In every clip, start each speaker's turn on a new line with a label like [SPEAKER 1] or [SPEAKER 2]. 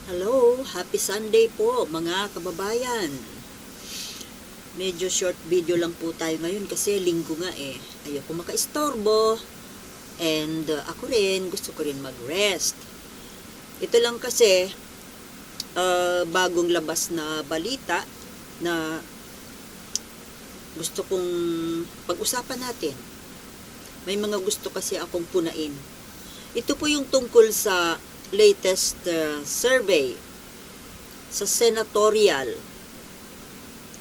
[SPEAKER 1] Hello, happy Sunday po mga kababayan. Medyo short video lang po tayo ngayon kasi linggo nga eh. Ayoko makaistorbo and ako rin gusto ko rin mag-rest. Ito lang kasi bagong labas na balita na gusto kong pag-usapan natin. May mga gusto kasi akong punain. Ito po yung tungkol sa latest survey sa senatorial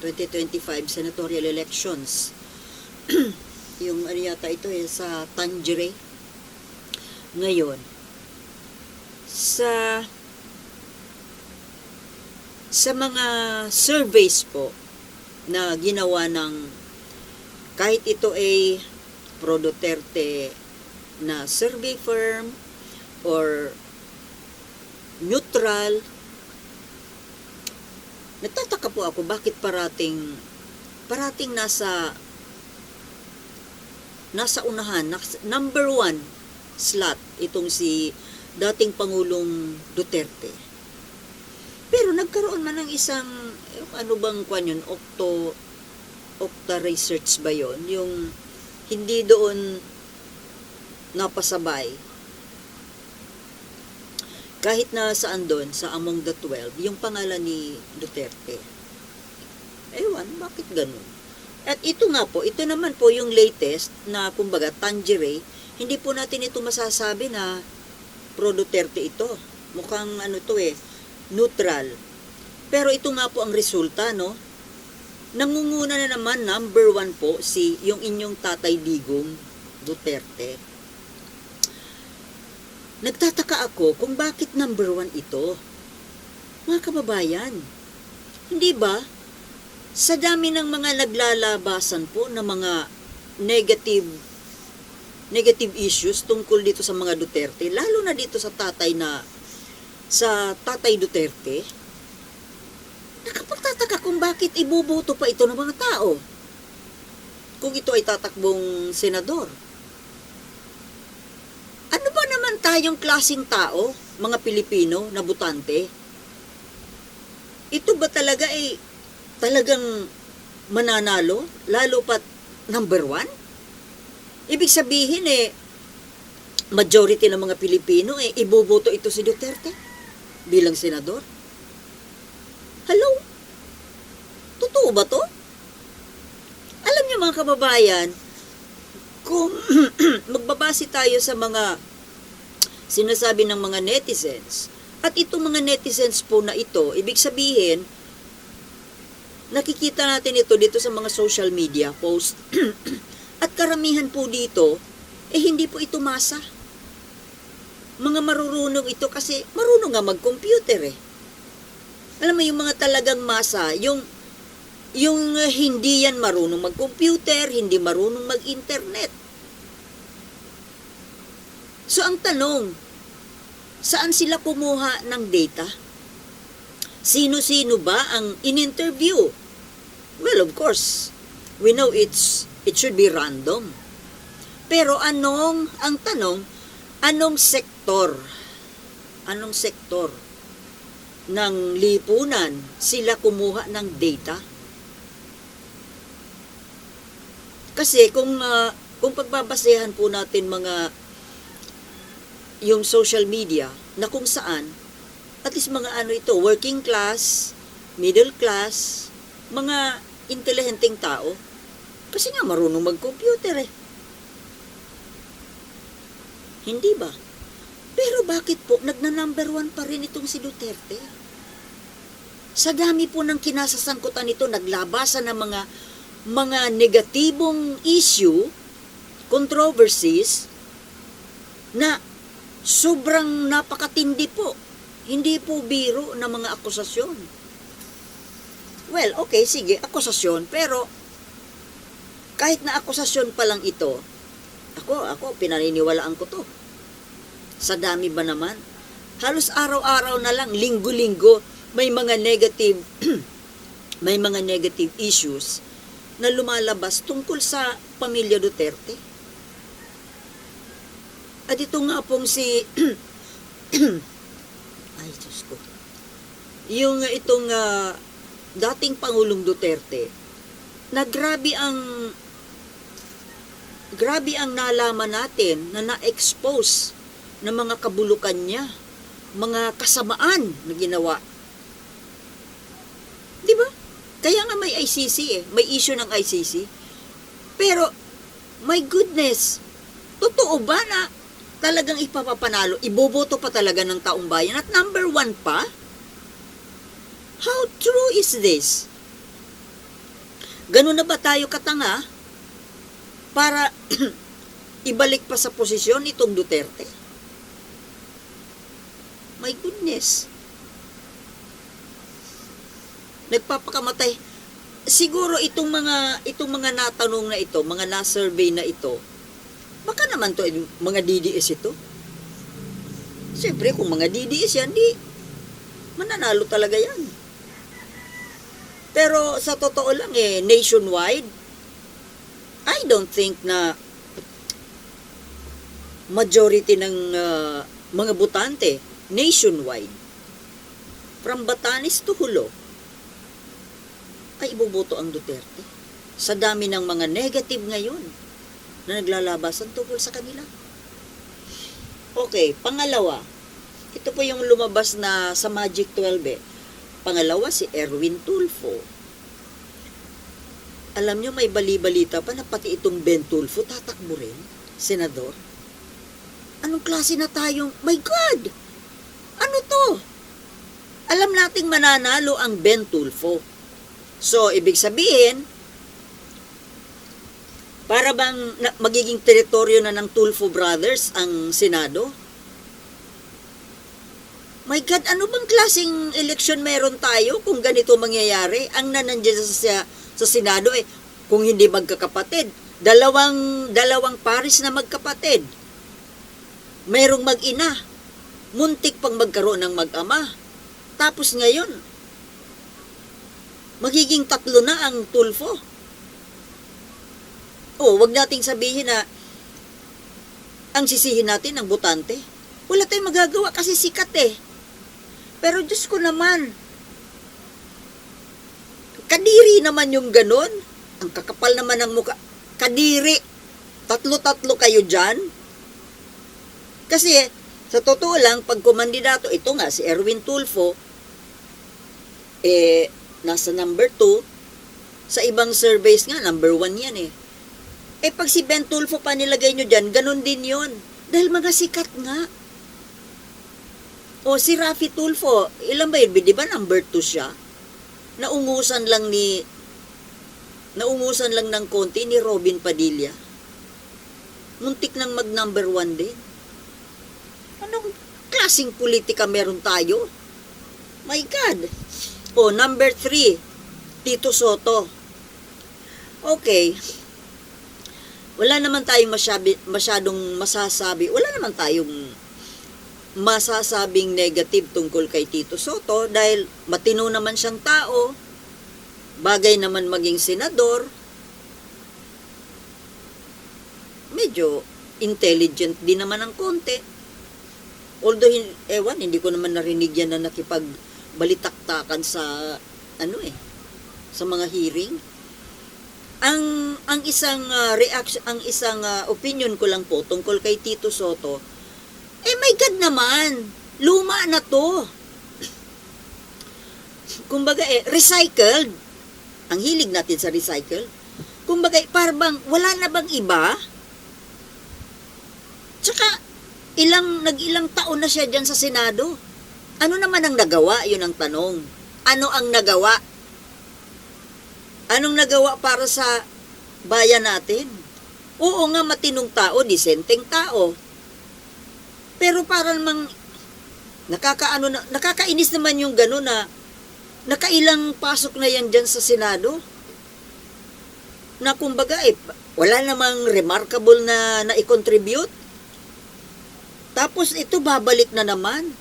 [SPEAKER 1] 2025 senatorial elections. Yung ano yata ito sa Tangier ngayon. Sa mga surveys po na ginawa ng kahit ito ay pro Duterte na survey firm or neutral, nagtataka po ako bakit parating nasa unahan, number 1 slot itong si dating Pangulong Duterte. Pero nagkaroon man ng isang ano bang kwan yun, Octa research ba yon, yung hindi doon napasabay kahit na saan doon, sa Among the 12, yung pangalan ni Duterte. Ewan, bakit ganun? At ito nga po, ito naman po yung latest na, kumbaga, Tangier, hindi po natin ito masasabi na pro Duterte ito. Mukhang ano to neutral. Pero ito nga po ang resulta, no? Nangunguna na naman, number 1 po, yung inyong Tatay Digong Duterte. Nagtataka ako kung bakit number 1 ito. Mga kababayan, hindi ba? Sa dami ng mga naglalabasan po ng mga negative issues tungkol dito sa mga Duterte, lalo na dito sa Tatay Duterte, nakapagtataka kung bakit iboboto pa ito ng mga tao kung ito ay tatakbong senador. Ano ba naman tayong klaseng tao, mga Pilipino na butante? Ito ba talaga talagang mananalo, lalo pat number 1? Ibig sabihin majority ng mga Pilipino iboboto ito si Duterte bilang senador? Hello? Totoo ba to? Alam niyo mga kababayan, kung magbabase tayo sa mga sinasabi ng mga netizens, at itong mga netizens po na ito, ibig sabihin, nakikita natin ito dito sa mga social media post, at karamihan po dito, hindi po ito masa. Mga marurunong ito kasi marunong nga mag-computer Alam mo yung mga talagang masa, yung hindi yan marunong mag-computer, hindi marunong mag-internet. So, ang tanong, saan sila kumuha ng data? Sino-sino ba ang in-interview? Well, of course, we know it should be random. Pero ang tanong, anong sektor ng lipunan sila kumuha ng data? Kasi kung pagbabasehan po natin yung social media na kung saan at least mga working class, middle class, mga intelihenteng tao kasi nga marunong mag-computer Hindi ba? Pero bakit po nagna-number 1 pa rin itong si Duterte? Sa dami po ng kinasasangkutan nito, naglabasan ng mga negatibong issue, controversies, na sobrang napakatindi po. Hindi po biro na mga akusasyon. Well, okay, sige, akusasyon, pero kahit na akusasyon pa lang ito, ako, pinaniniwalaan ko to. Sa dami ba naman? Halos araw-araw na lang, linggo-linggo, may mga negative issues na lumalabas tungkol sa pamilya Duterte. At ito nga pong si ay, Diyos ko. yung itong dating Pangulong Duterte, na grabe ang nalaman natin na na-expose ng mga kabulukan niya, mga kasamaan na ginawa. Di ba? Kaya nga may ICC may issue ng ICC. Pero, my goodness, totoo ba na talagang ipapapanalo, iboboto pa talaga ng taong bayan at number 1 pa? How true is this? Ganun na ba tayo katanga para ibalik pa sa posisyon itong Duterte? My goodness. Nagpapakamatay. Siguro itong mga natanong na ito, mga na-survey na ito, baka naman to mga DDS ito. Siyempre, kung mga DDS yan, di mananalo talaga yan. Pero sa totoo lang nationwide, I don't think na majority ng mga botante nationwide, from Batanes to Hulo, ay iboboto ang Duterte. Sa dami ng mga negative ngayon na naglalabasan tungkol sa kanila. Okay, pangalawa, ito po yung lumabas na sa Magic 12 Pangalawa, si Erwin Tulfo. Alam nyo, may bali-balita pa na pati itong Ben Tulfo tatakbo rin, senador. Anong klase na tayong, my God! Ano to? Alam nating mananalo ang Ben Tulfo. So, ibig sabihin, para bang magiging teritoryo na ng Tulfo Brothers ang Senado? My God, ano bang klaseng eleksyon meron tayo kung ganito mangyayari? Ang nandiyan sa Senado kung hindi magkakapatid, dalawang pares na magkapatid. Mayroong mag-ina, muntik pang magkaroon ng mag-ama. Tapos ngayon, magiging 3 na ang Tulfo. Wag nating sabihin na ang sisihin natin ang botante. Wala tayong magagawa kasi sikat Pero Diyos ko naman, kadiri naman yung ganun. Ang kakapal naman ng mukha. Kadiri. 3 kayo dyan. Kasi, sa totoo lang, pag kumandidato, ito nga, si Erwin Tulfo, nasa number 2. Sa ibang surveys nga, number 1 yan pag si Ben Tulfo pa nilagay nyo dyan, ganun din yon. Dahil mga sikat nga. Si Raffy Tulfo, ilan ba yun? Di ba number 2 siya? Naungusan lang ng konti ni Robin Padilla. Muntik nang mag number 1 din. Anong klaseng politika meron tayo? My God! Number 3, Tito Soto. Okay. Wala naman tayong masyadong masasabi. Wala naman tayong masasabing negative tungkol kay Tito Soto dahil matino naman siyang tao, bagay naman maging senador, medyo intelligent din naman ng konti. Although, hindi ko naman narinig yan na nakipagbalitaktakan sa sa mga hearing. Ang isang reaction, ang isang opinion ko lang po tungkol kay Tito Soto, my God naman, luma na to. Kumbaga recycled. Ang hilig natin sa recycled. Kumbaga, parang wala na bang iba? Tsaka, nag-ilang taon na siya dyan sa Senado. Ano naman ang nagawa? Yun ang tanong. Ano ang nagawa? Anong nagawa para sa bayan natin? Oo nga, matinong tao, disenteng tao. Pero parang nakakainis naman yung gano'n na nakailang pasok na yan dyan sa Senado. Na kumbaga, wala namang remarkable na i-contribute. Tapos ito, babalik na naman.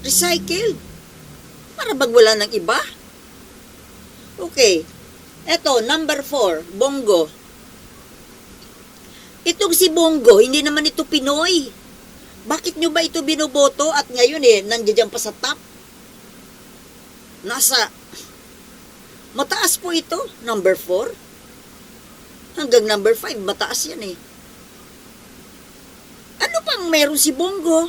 [SPEAKER 1] Recycled. Para bang wala ng iba? Okay. Eto, number 4, Bongo. Itong si Bongo, hindi naman ito Pinoy. Bakit nyo ba ito binoboto at ngayon nandiyan pa sa top? Mataas po ito, number 4. Hanggang number 5, mataas yan eh. Ano pang meron si Bongo?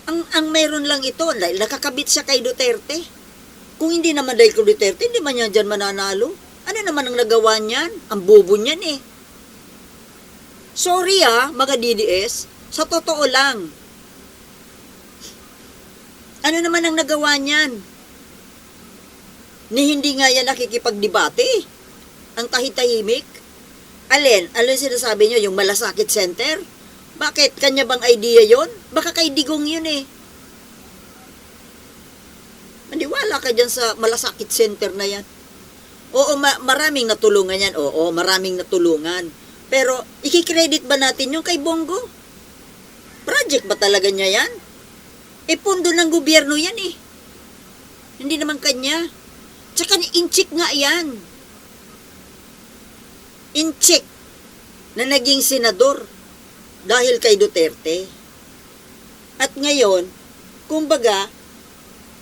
[SPEAKER 1] Ang meron lang ito, nakakabit siya kay Duterte. Kung hindi naman dahil kay Duterte, hindi man yan dyan mananalo. Ano naman ang nagawa niyan? Ang bobo niyan eh. Sorry mga DDS, sa totoo lang. Ano naman ang nagawa niyan? Ni hindi nga yan nakikipagdebate. Ang tahitahimik. Alin sinasabi niyo, yung Malasakit Center? Bakit? Kanya bang idea yon? Baka kay Digong yun eh. Maniwala ka dyan sa Malasakit Center na yan. Oo, maraming natulungan yan. Oo, maraming natulungan. Pero, ikikredit ba natin yung kay Bongo? Project ba talaga niya yan? Pondo ng gobyerno yan eh. Hindi naman kanya. Tsaka inchik nga yan. Inchik na naging senador dahil kay Duterte. At ngayon, kumbaga,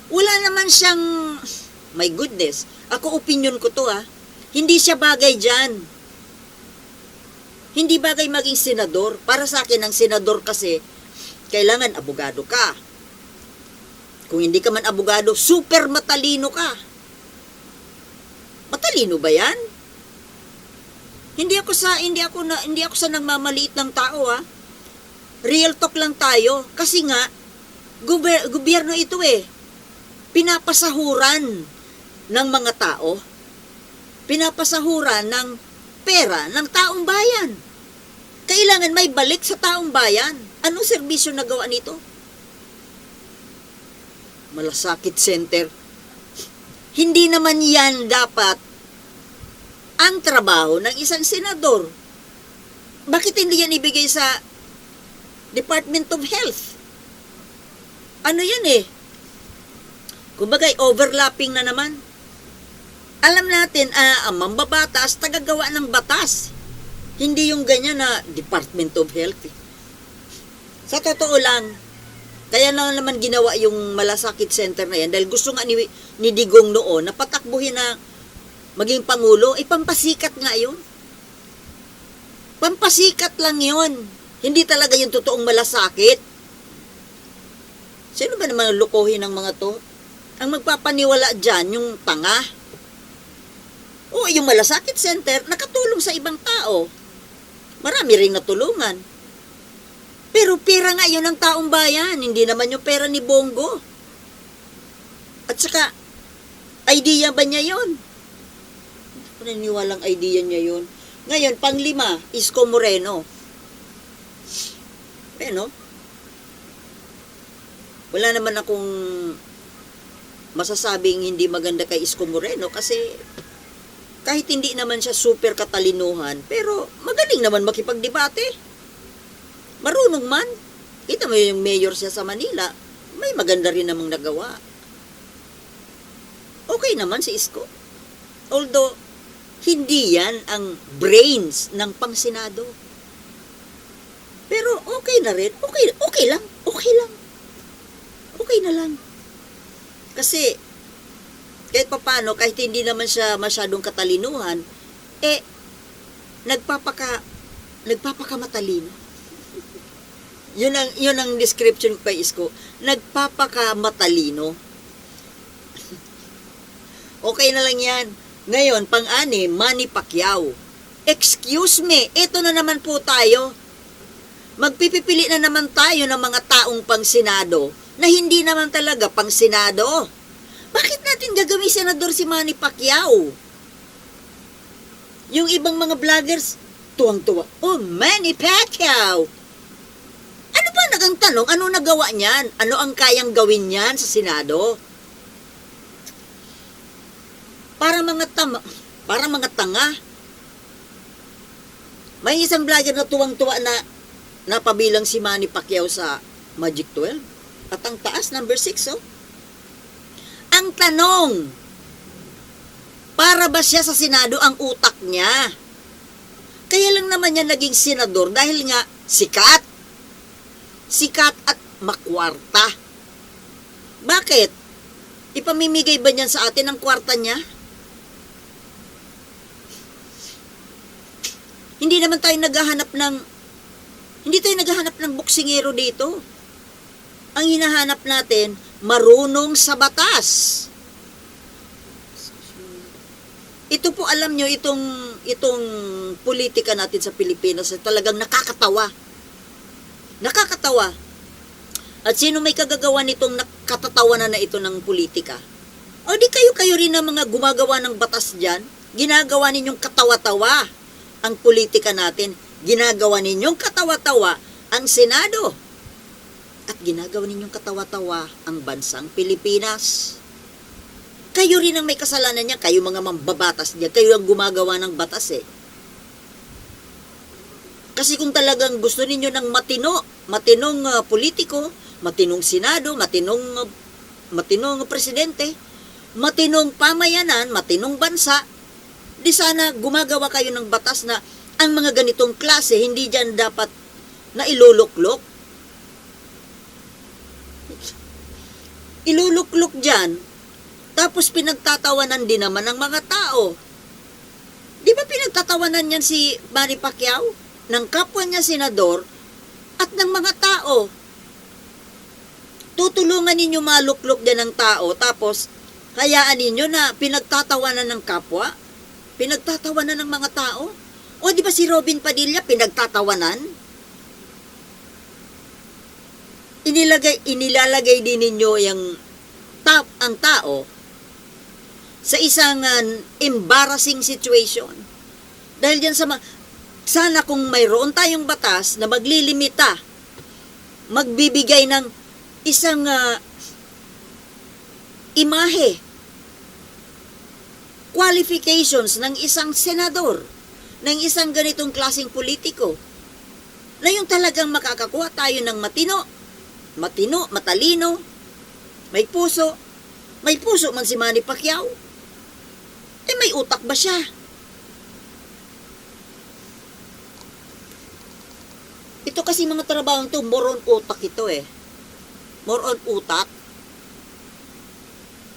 [SPEAKER 1] wala naman siyang, my goodness, ako opinion ko to hindi siya bagay dyan. Hindi bagay maging senador. Para sa akin, ang senador kasi, kailangan abogado ka. Kung hindi ka man abogado, super matalino ka. Matalino ba yan? Hindi ako sa nagmamaliit ng tao Real talk lang tayo kasi nga gobyerno ito pinapasahuran ng mga tao. Pinapasahuran ng pera ng taong bayan. Kailangan may balik sa taong bayan. Anong serbisyo na gawa nito? Malasakit Center. Hindi naman yan dapat ang trabaho ng isang senador. Bakit hindi yan ibigay sa Department of Health? Ano yan kumbaga overlapping na naman. Alam natin, ang mambabatas, tagagawa ng batas. Hindi yung ganyan na Department of Health. Sa totoo lang, kaya na naman ginawa yung Malasakit Center na yan dahil gusto nga ni Digong noon na patakbuhin na maging Pangulo, pampasikat nga yun. Pampasikat lang yun. Hindi talaga yung totoong malasakit. Sino ba naman lukohin ng mga to? Ang magpapaniwala dyan, yung tanga. O, yung Malasakit Center, nakatulong sa ibang tao. Marami ring natulungan. Pero pera nga yun ng taong bayan, hindi naman yung pera ni Bongo. At saka, idea ba niya yun? Paniniwalang idea niya yun. Ngayon, pang-5, Isko Moreno. Wala naman akong masasabing hindi maganda kay Isko Moreno kasi kahit hindi naman siya super katalinuhan, pero magaling naman makipagdebate. Marunong man. Kita mo yung mayor siya sa Manila, may maganda rin namang nagawa. Okay naman si Isko. Although, hindi yan ang brains ng pangsenado. Pero okay na rin. Okay lang. Okay na lang. Kasi, kahit papano, kahit hindi naman siya masyadong katalinuhan, nagpapakamatalino. Yun ang description ko kay Isko. Nagpapakamatalino. Okay na lang yan. Ngayon, pang-6, Manny Pacquiao. Excuse me, ito na naman po tayo. Magpipipili na naman tayo ng mga taong pang-senado na hindi naman talaga pang-senado. Bakit natin gagawin senador si Manny Pacquiao? Yung ibang mga vloggers, tuwang-tuwa. Oh, Manny Pacquiao! Ano ba nagang tanong? Ano nagawa niyan? Ano ang kayang gawin niyan sa Senado? Para mga tanga. May isang vlogger na tuwang-tuwa na napabilang si Manny Pacquiao sa Magic 12. At ang taas, number 6, Ang tanong, para ba siya sa Senado ang utak niya? Kaya lang naman niya naging senador dahil nga sikat. sikat at makwarta. Bakit? Ipamimigay ba niyan sa atin ang kwarta niya? Hindi tayo naghahanap ng boksingero dito. Ang hinahanap natin, marunong sa batas. Ito po, alam nyo, itong politika natin sa Pilipinas, talagang nakakatawa. Nakakatawa. At sino may kagagawa nitong nakatatawanan na ito ng politika? O di kayo rin ang mga gumagawa ng batas dyan. Ginagawa ninyong katawa-tawa ang politika natin. Ginagawa ninyong katawa-tawa ang Senado. At ginagawa ninyong katawa-tawa ang bansang Pilipinas. Kayo rin ang may kasalanan niya. Kayo mga mambabatas niya. Kayo ang gumagawa ng batas eh. Kasi kung talagang gusto ninyo ng matinong politiko, matinong Senado, matinong presidente, matinong pamayanan, matinong bansa, di sana gumagawa kayo ng batas na ang mga ganitong klase, hindi dyan dapat na iluluklok. Iluluklok dyan, tapos pinagtatawanan din naman ng mga tao. Di ba pinagtatawanan niyan si Manny Pacquiao? Ng kapwa niya senador at ng mga tao. Tutulungan ninyo maluklok din ng tao, tapos hayaan ninyo na pinagtatawanan ng kapwa? Pinagtatawanan ng mga tao? O di ba si Robin Padilla pinagtatawanan? Inilalagay din ninyo ang tao sa isang embarrassing situation. Dahil diyan sana kung mayroon tayong batas na maglilimita, magbibigay ng isang imahe, qualifications ng isang senador, ng isang ganitong klaseng politiko, na yung talagang makakakuha tayo ng matino, matalino, may puso man si Manny Pacquiao, may utak ba siya? Ito kasi mga trabaho ito, more on utak ito eh. More on utak.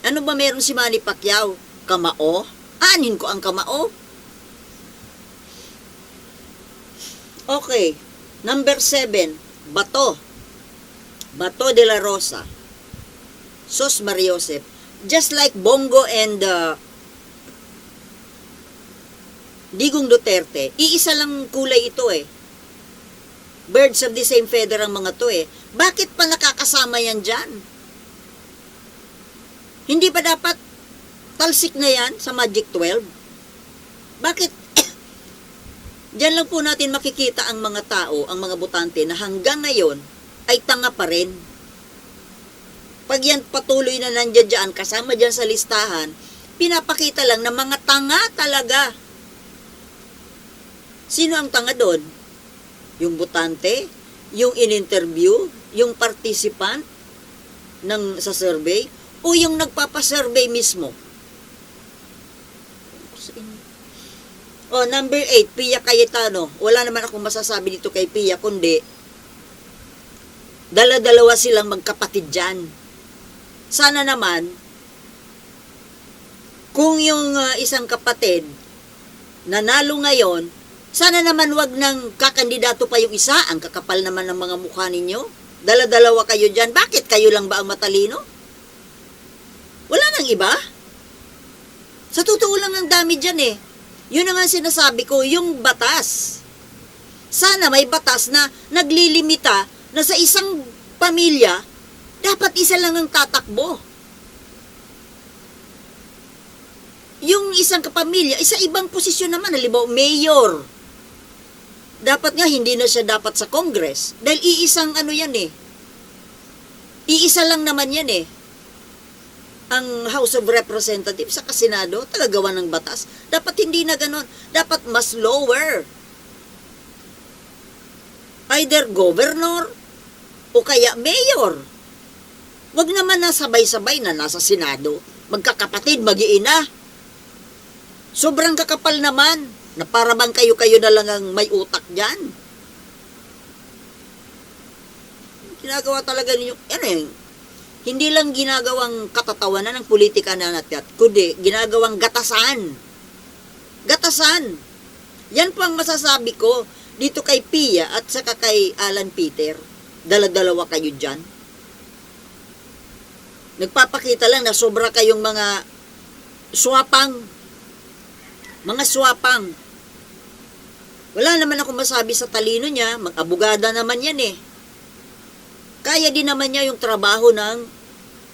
[SPEAKER 1] Ano ba meron si Manny Pacquiao? Kamao? Anin ko ang kamao? Okay. Number 7. Bato. Bato de la Rosa. Sos Mariosep. Just like Bongo and Digong Duterte, iisa lang kulay ito eh. Birds of the same feather ang mga to eh. Bakit pa nakakasama yan dyan? Hindi ba dapat talsik na yan sa Magic 12? Bakit? Diyan lang po natin makikita ang mga tao, ang mga botante na hanggang ngayon ay tanga pa rin. Pag yan patuloy na nandiyan dyan, kasama dyan sa listahan, pinapakita lang na mga tanga talaga. Sino ang tanga doon? Yung botante, yung in-interview, yung participant sa survey, o yung nagpapasurvey mismo? Number 8, Pia Cayetano. Wala naman akong masasabi dito kay Pia, kundi dala-dalawa silang magkapatid dyan. Sana naman, kung yung isang kapatid nanalo ngayon, sana naman wag nang kakandidato pa yung isa, ang kakapal naman ng mga mukha ninyo. Dala-dalawa kayo dyan. Bakit? Kayo lang ba ang matalino? Wala nang iba? Sa totoo lang ang dami dyan eh. Yun naman sinasabi ko, yung batas. Sana may batas na naglilimita na sa isang pamilya, dapat isa lang ang tatakbo. Yung isang kapamilya, isa ibang posisyon naman, halimbawa mayor. Dapat nga, hindi na siya dapat sa Congress. Dahil iisang yan eh. Iisa lang naman yan eh. Ang House of Representatives sa Senado, tagagawa ng batas. Dapat hindi na ganon. Dapat mas lower. Either governor o kaya mayor. Wag naman na sabay-sabay na nasa Senado. Magkakapatid, mag-iina. Sobrang kakapal naman. Na para bang kayo na lang ang may utak dyan. Ginagawa talaga ninyo, ano yung, hindi lang ginagawang katatawanan ng politika na natin, kundi ginagawang gatasan. Gatasan. Yan po ang masasabi ko dito kay Pia at saka kay Alan Peter. Dala-dalawa kayo dyan. Nagpapakita lang na sobra kayong mga swapang. Mga swapang. Wala naman ako masabi sa talino niya, mag-abogada naman yan eh. Kaya din naman niya yung trabaho ng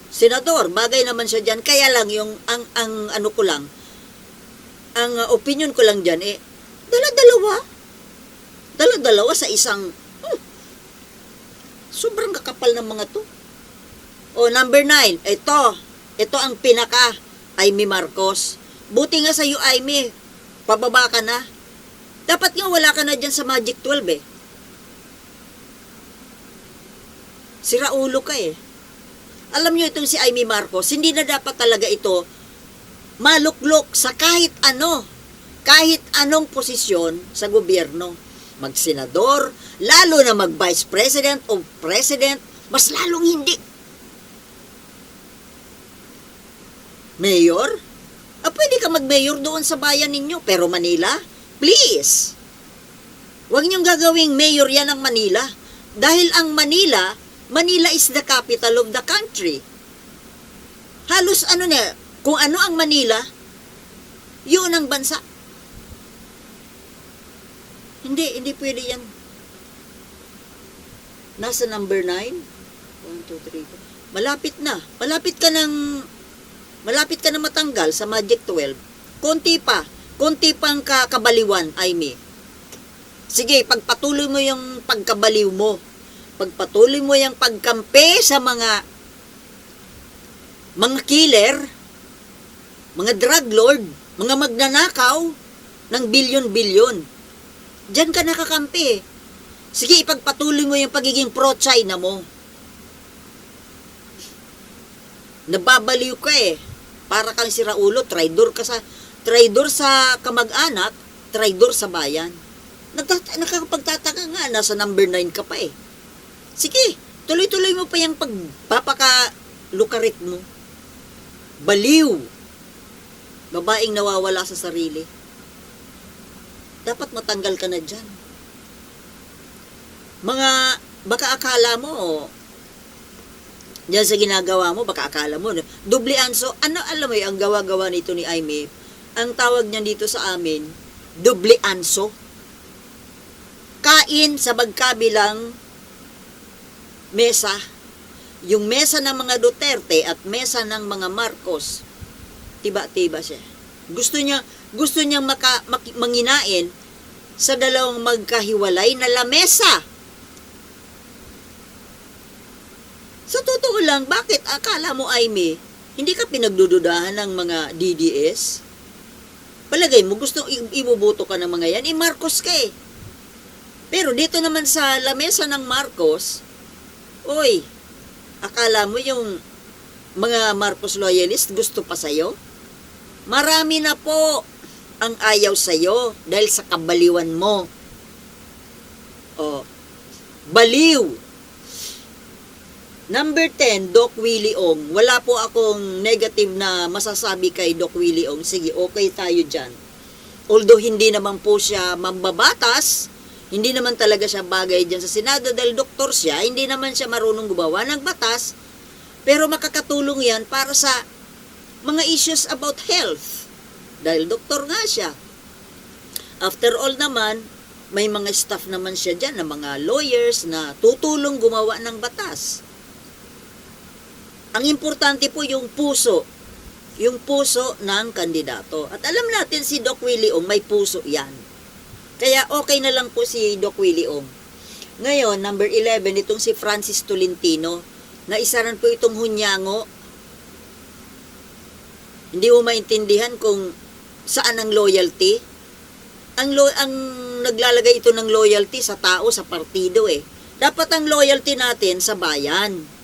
[SPEAKER 1] senador. Bagay naman siya dyan. Kaya lang yung, ang ano ko lang, ang opinion ko lang dyan eh, dala-dalawa. Dala-dalawa sa isang, sobrang kakapal ng mga to. O, number 9, ito ang pinaka, Amy Marcos. Buti nga sa'yo, Amy, pababa ka na. Dapat nga wala ka na dyan sa Magic 12 eh. Sira ulo ka eh. Alam nyo itong si Amy Marcos, hindi na dapat talaga ito maluklok sa kahit ano, kahit anong posisyon sa gobyerno. Mag-senador, lalo na mag-vice president o president, mas lalong hindi. Mayor? Pwede ka mag-mayor doon sa bayan ninyo, pero Manila? Please! Huwag niyong gagawing mayor yan ng Manila. Dahil ang Manila is the capital of the country. Halos ano na, kung ano ang Manila, yun ang bansa. Hindi pwede yan. Nasa number 9? 1, 2, 3, 4. Malapit na. Malapit ka na matanggal sa Magic 12. Konti pang kabaliwan, Amy. Sige, pagpatuloy mo yung pagkabaliw mo. Pagpatuloy mo yung pagkampi sa mga killer, mga drug lord, mga magnanakaw ng bilyon-bilyon. Diyan ka nakakampi. Sige, ipagpatuloy mo yung pagiging pro-China mo. Nababaliw ka eh. Para kang siraulo, traidor sa kamag-anak, traidor sa bayan. Nakakapagtataka nga, nasa number 9 ka pa eh. Sige, tuloy-tuloy mo pa yung pagpapaka-lukarit mo. Baliw. Babaeng nawawala sa sarili. Dapat matanggal ka na dyan. Baka akala mo, dyan sa ginagawa mo, baka akala mo, doble anso, alam mo ang gawa-gawa nito ni Amy, ang tawag niya dito sa amin, doble anso. Kain sa magkabilang mesa. Yung mesa ng mga Duterte at mesa ng mga Marcos, tiba-tiba siya. Gusto niya manginain sa dalawang magkahiwalay na lamesa. Sa totoo lang, bakit akala mo, Amy, hindi ka pinagdududahan ng mga DDS? Palagay mo, gusto ibubuto ka ng mga yan, Marcos ka eh. Pero dito naman sa lamesa ng Marcos, oy, akala mo yung mga Marcos loyalist gusto pa sa'yo? Marami na po ang ayaw sa'yo dahil sa kabaliwan mo. Baliw. Number 10, Doc Willie Ong. Wala po akong negative na masasabi kay Doc Willie Ong. Sige, okay tayo dyan. Although hindi naman po siya mambabatas, hindi naman talaga siya bagay dyan sa Senado dahil doktor siya, hindi naman siya marunong gumawa ng batas, pero makakatulong yan para sa mga issues about health. Dahil doktor nga siya. After all naman, may mga staff naman siya dyan na mga lawyers na tutulong gumawa ng batas. Ang importante po yung puso ng kandidato. At alam natin si Doc Willie Ong may puso yan. Kaya okay na lang po si Doc Willie Ong. Ngayon, number 11, itong si Francis Tolentino, na isa rin po itong hunyango. Hindi mo maintindihan kung saan ang loyalty. Ang naglalagay ito ng loyalty sa tao, sa partido eh. Dapat ang loyalty natin sa bayan.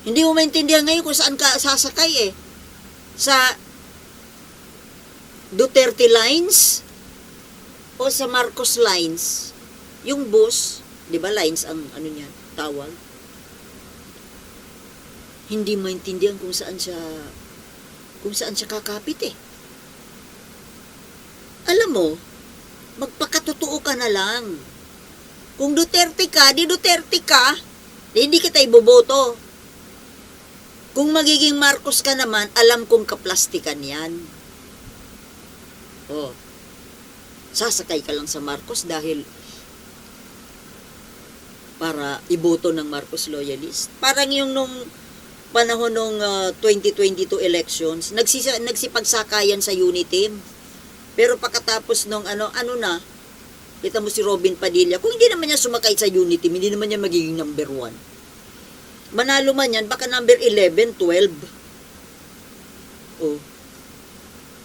[SPEAKER 1] Hindi mo maintindihan ngayon kung saan ka sasakay eh. Sa Duterte lines o sa Marcos lines. Yung bus, di ba lines ang ano niyan? tawag. Hindi maintindihan kung saan siya kakapit eh. Alam mo, magpakatotoo ka na lang. Kung Duterte ka, di Duterte ka, di hindi kita iboboto. Kung magiging Marcos ka naman, alam kong kaplastikan yan. Oh, sasakay ka lang sa Marcos dahil para iboto ng Marcos loyalist. Parang yung nung panahon ng 2022 elections, nagsipagsakayan sa Uniteam. Pero pagkatapos nung ano na, kita mo si Robin Padilla, kung hindi naman niya sumakay sa Uniteam, hindi naman niya magiging number 1. Manalo man yan, baka number 11, 12. Oh.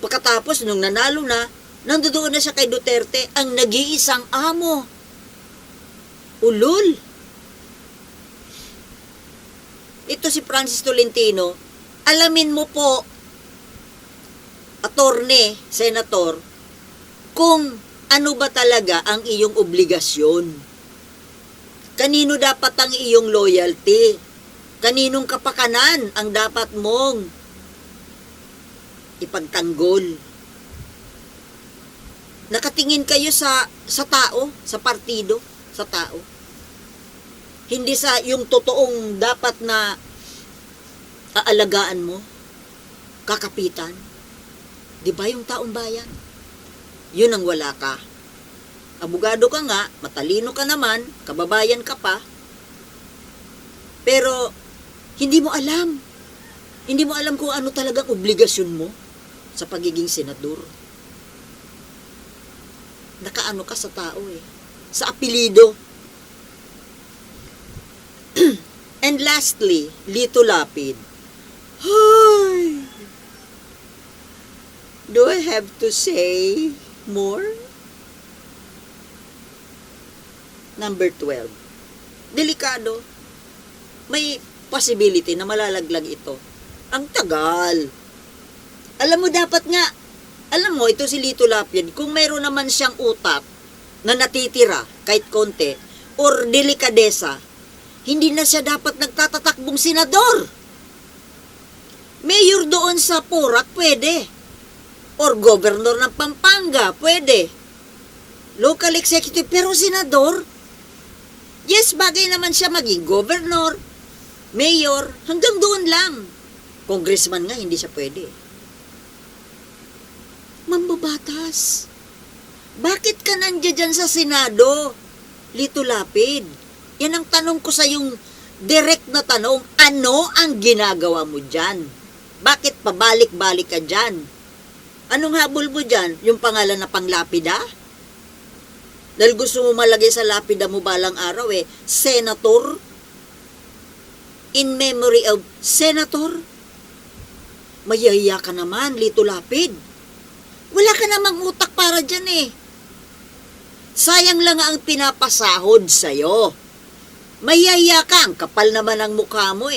[SPEAKER 1] Pagkatapos, nung nanalo na, nandoon na siya kay Duterte, ang nag-iisang amo. Ulol. Ito si Francis Tolentino, alamin mo po, attorney, senator, kung ano ba talaga ang iyong obligasyon. Kanino dapat ang iyong loyalty? Kaninong kapakanan ang dapat mong ipagtanggol? Nakatingin kayo sa tao, sa partido, sa tao. Hindi sa yung totoong dapat na aalagaan mo, kakapitan. Di ba yung taong bayan? Yun ang wala ka. Abogado ka nga, matalino ka naman, kababayan ka pa, pero hindi mo alam. Hindi mo alam kung ano talagang obligasyon mo sa pagiging senador. Nakaano ka sa tao eh. Sa apelido. And lastly, Lito Lapid. Hi! Do I have to say more? Number 12. Delikado. May possibility na malalaglag ito. Ang tagal. Alam mo, dapat nga, alam mo, ito si Lito Lapid, kung mayroon naman siyang utak na natitira, kahit konti, or delikadesa, hindi na siya dapat nagtatatakbong senador. Mayor doon sa Porac, pwede. Or governor ng Pampanga, pwede. Local executive, pero senador? Yes, bagay naman siya maging governor, mayor, hanggang doon lang. Congressman nga, hindi siya pwede. Mambabatas. Bakit ka nandiyan dyan sa Senado, Lito Lapid? Yan ang tanong ko sa yung direct na tanong, ano ang ginagawa mo dyan? Bakit pabalik-balik ka dyan? Anong habol mo dyan? Yung pangalan na panglapida? Dahil gusto mo malagay sa lapida mo balang araw Senator? In memory of Senator? Mayaya ka naman, Lito Lapid. Wala ka namang utak para dyan Sayang lang ang pinapasahod sa'yo. Mayaya ka, ang kapal naman ang mukha mo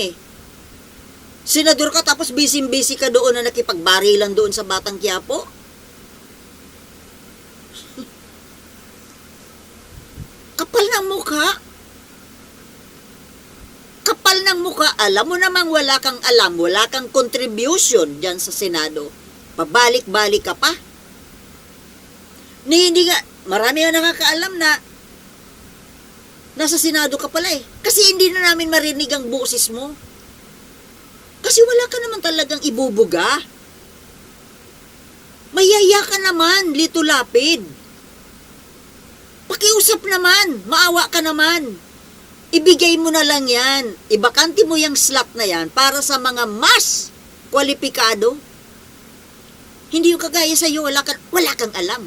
[SPEAKER 1] Senador ka tapos busy-busy ka doon na nakipagbarilan doon sa Batang Quiapo? Kapal ng mukha. Kapal ng mukha. Alam mo namang wala kang alam, wala kang contribution dyan sa Senado. Pabalik-balik ka pa. Hindi nga, marami nga nakakaalam na nasa Senado ka pala Kasi hindi na namin marinig ang boses mo. Kasi wala ka naman talagang ibubuga. Mayaya ka naman, Lito Lapid. Pakiusap naman, maawa ka naman. Ibigay mo na lang yan. Ibakante mo yung slot na yan para sa mga mas kwalipikado. Hindi yung kagaya sa'yo, wala kang alam.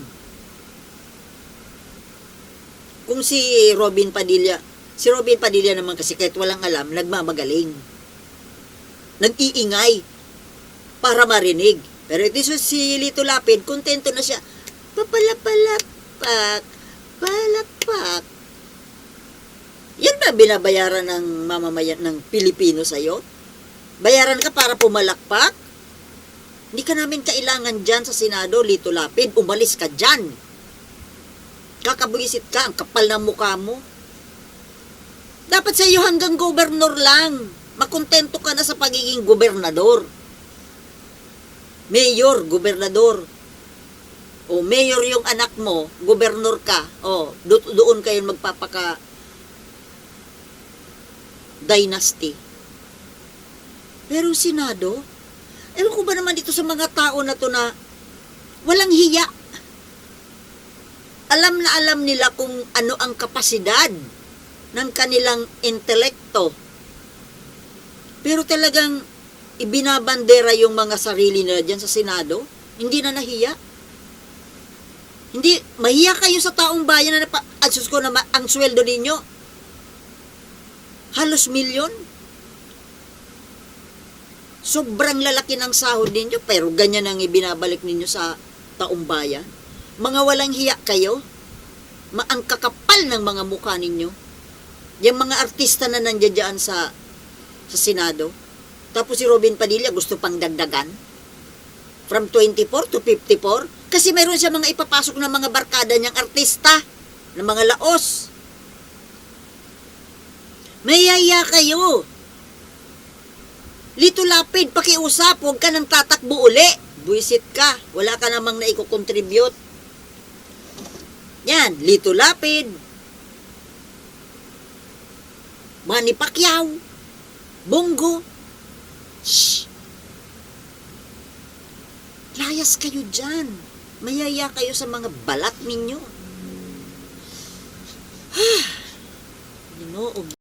[SPEAKER 1] Kung si Robin Padilla naman kasi kahit walang alam, nagmamagaling. Nag-iingay para marinig. Pero ito si Lito Lapid, kontento na siya. Papalapalapak, palakpak. Yan ba binabayaran ng mamamayan ng Pilipino sa'yo? Bayaran ka para pumalakpak? Hindi ka namin kailangan dyan sa Senado, Lito Lapid. Umalis ka dyan. Kakabuisit ka, ang kapal ng mukha mo. Dapat sa iyo hanggang gobernador lang. Makontento ka na sa pagiging gobernador. Mayor, gobernador. O mayor yung anak mo, gobernador ka. O, doon kayo magpapaka dynasty. Pero Senado, ewan ko ba naman dito sa mga tao na to na walang hiya. Alam na alam nila kung ano ang kapasidad ng kanilang intelekto. Pero talagang ibinabandera yung mga sarili nila dyan sa Senado, hindi na nahiya. Hindi, mahiya kayo sa taong bayan na Diyos ko naman, ang sweldo ninyo, halos milyon. Sobrang lalaki ng sahod ninyo, pero ganyan ang ibinabalik ninyo sa taong bayan. Mga walang hiya kayo, ang kakapal ng mga mukha ninyo. Yung mga artista na nandiyan sa Senado. Tapos si Robin Padilla gusto pang dagdagan. From 24 to 54. Kasi meron siya mga ipapasok na mga barkada niyang artista. Na mga laos. Mayaya kayo. Lito Lapid, pakiusap, huwag ka nang tatakbo uli. Buisit ka, wala ka namang naiko-contribute. Yan, Lito Lapid, Manny Pacquiao, Bongo. Shhh! Layas kayo dyan. Mayaya kayo sa mga balat ninyo. Ginoo.